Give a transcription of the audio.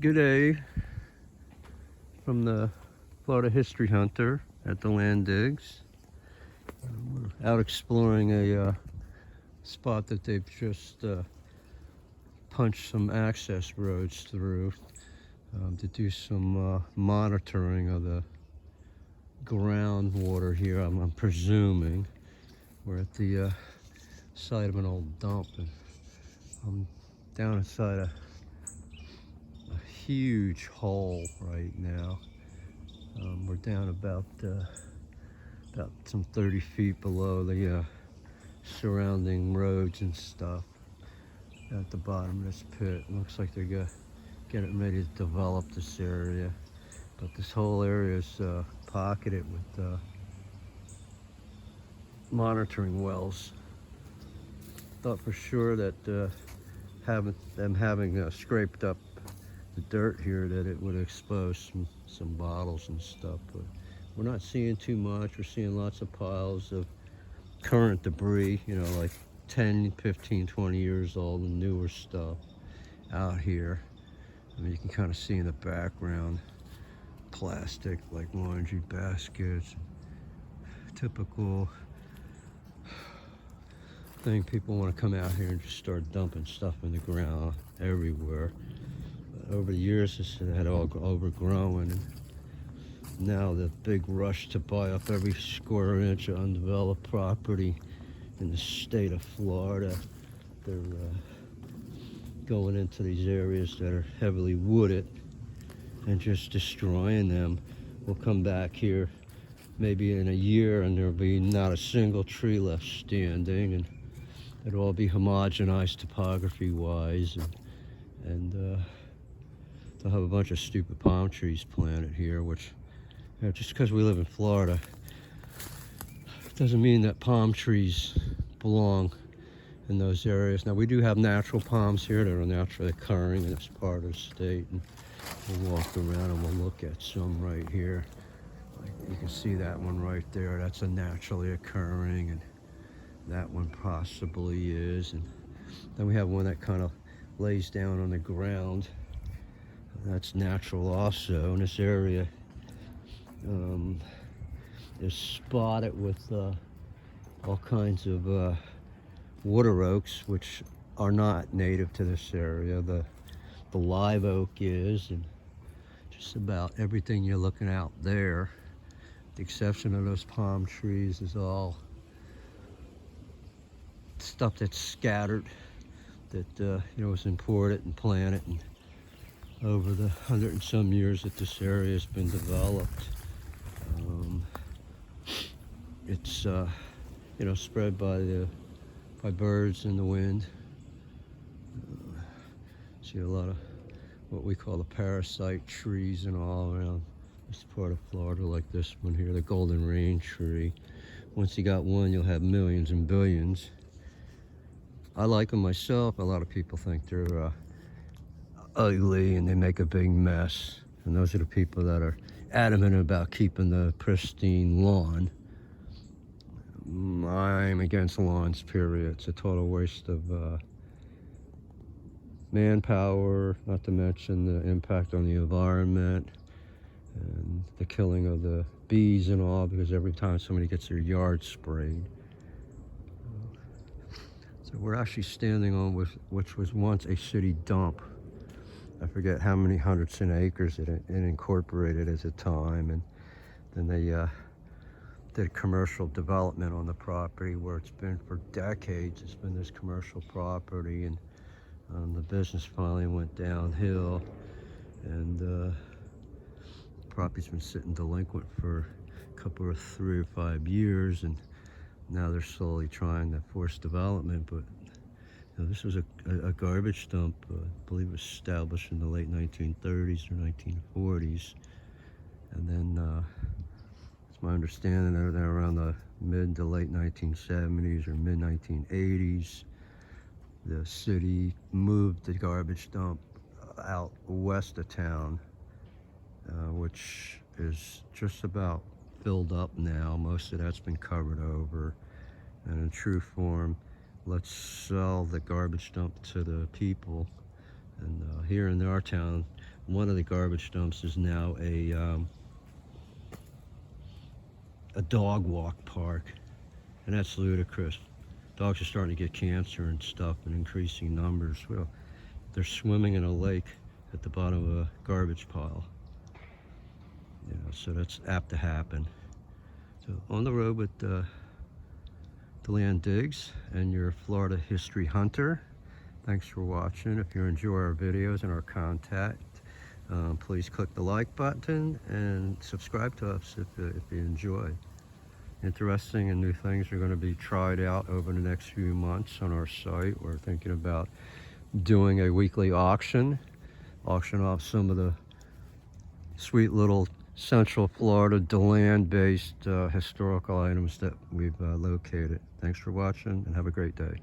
Good day from the Florida History Hunter at DeLand Digs. We're out exploring a spot that they've just punched some access roads through to do some monitoring of the groundwater here. I'm presuming we're at the site of an old dump, and I'm down inside a huge hole right now. We're down about some 30 feet below the surrounding roads and stuff at the bottom of this pit. It looks like they're getting ready to develop this area, but this whole area is pocketed with monitoring wells. Thought for sure that having scraped up the dirt here that it would expose some bottles and stuff, but we're not seeing too much. We're seeing lots of piles of current debris, like 10, 15, 20 years old and newer stuff out here. I mean, you can kind of see in the background plastic, like laundry baskets, typical thing. People want to come out here and just start dumping stuff in the ground everywhere. Over the years, this had all overgrown, and now the big rush to buy up every square inch of undeveloped property in the state of Florida. They're going into these areas that are heavily wooded and just destroying them. We'll come back here maybe in a year and there'll be not a single tree left standing, and it'll all be homogenized topography wise, and they'll have a bunch of stupid palm trees planted here, which, just because we live in Florida doesn't mean that palm trees belong in those areas. Now, we do have natural palms here that are naturally occurring in this part of the state, and we'll walk around and we'll look at some right here. Like, you can see that one right there. That's a naturally occurring, and that one possibly is. And then we have one that kind of lays down on the ground. That's natural also. And this area is spotted with all kinds of water oaks, which are not native to this area. The live oak is, and just about everything you're looking out there, with the exception of those palm trees, is all stuff that's scattered, that was imported and planted and over the 100 and some years that this area has been developed. It's spread by birds in the wind. See a lot of what we call the parasite trees and all around this part of Florida, like this one here, the golden rain tree. Once you got one, you'll have millions and billions. I like them myself. A lot of people think they're ugly and they make a big mess, and those are the people that are adamant about keeping the pristine lawn. I'm against lawns, period. It's a total waste of manpower, not to mention the impact on the environment and the killing of the bees and all, because every time somebody gets their yard sprayed. So we're actually standing on which was once a city dump. I forget how many hundreds of acres it incorporated at the time, and then they did commercial development on the property, where it's been for decades. It's been this commercial property, and the business finally went downhill, and the property's been sitting delinquent for a couple of 3 or 5 years, and now they're slowly trying to force development. But this was a garbage dump. I believe it was established in the late 1930s or 1940s, and then it's my understanding that around the mid to late 1970s or mid 1980s, the city moved the garbage dump out west of town, which is just about filled up now. Most of that's been covered over, and in true form, let's sell the garbage dump to the people. And here in our town, one of the garbage dumps is now a dog walk park, and that's ludicrous. Dogs are starting to get cancer and stuff in increasing numbers. Well, they're swimming in a lake at the bottom of a garbage pile. You know, so that's apt to happen. So on the road with DeLand Diggs and your Florida history hunter. Thanks for watching. If you enjoy our videos and our content, please click the like button and subscribe to us if you enjoy. Interesting and new things are going to be tried out over the next few months on our site. We're thinking about doing a weekly auction off some of the sweet little Central Florida DeLand based historical items that we've located. Thanks for watching and have a great day.